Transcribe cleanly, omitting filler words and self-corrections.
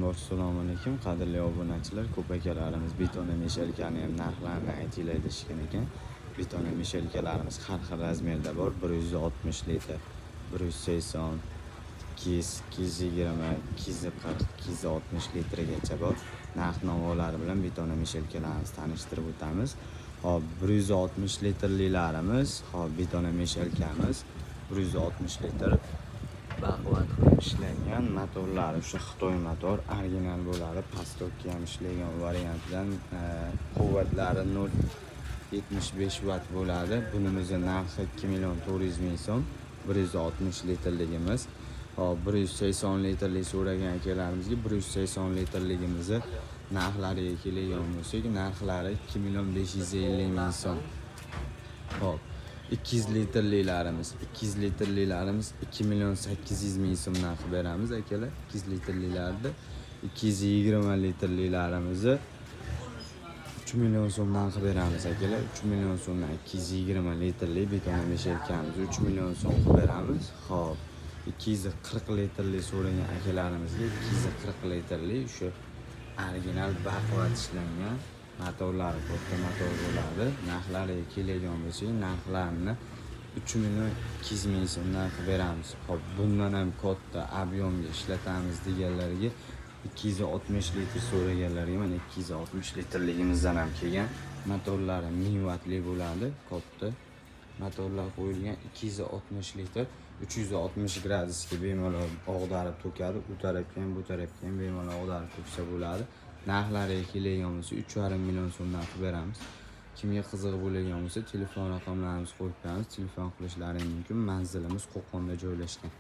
Avvalambor assalomu alaykum qadrli obunachilar. Ko'p akalarimiz betona meshelkani ham narxlarini aytinglar deyishgan ekan. Betona meshelkalarimiz har xil razmerda bor. 160 litr, 180, 200, 220, 240, 260 litrgacha bor. Narx-navolar bilan betona meshelkalarimizni tanishtirib o'tamiz. Hop, 160 litrlilarimiz, hop betona meshelkamiz 160 litr. Baquvvat qilib ishlangan motorlari o'sha Xitoy motor original bo'ladi. Pastokka ham ishlagan variantdan quvvatlari 0.75 vatt bo'ladi. Bunimizning narxi 2.400.000 so'm. 160 litrligimiz. Hop, 180 litrlik so'ragan akalarimizga 180 litrligimizni narxlariga keladigan bo'lsak, narxlari 2.550.000 so'm. Hop, 200 litrlilarimiz 2.800.000 so'm narx beramiz akalar. 200 litrlilarda 220 litrlilarimizni 3 million so'm narx beramiz akalar. 3 million so'mdan 220 litrli betona meshelkamizni 3 million so'm qilib beramiz. Hop, 240 litrli so'ragan akalarimizga 240 litrli o'sha original baquvvat ishlangan motorlari katta motor bo'ladi. Narxlariga keladigan bo'lsak, narxlarini 3.200.000 so'm narx beramiz. Hop, bundan ham katta ob'yomga ishlatamiz deganlarga 260 litr so'raganlarga mana 260 litrligimizdan ham kelgan. Motorlari 1000 vattli bo'ladi. Katta motorlar qo'yilgan 260 litr 360 gradusga bemalol og'darib to'kadi. U tarafga ham bu tarafga ham bemalol og'darib to'ksa bo'ladi. Narxlariga keladigan bo'lsa 3.5 million so'm narx beramiz. Kimga qiziq bo'ladigan bo'lsa telefon raqamlarimizni qo'yib beramiz. Telefon qilishlari mumkin. Manzilimiz Qo'qonda joylashgan.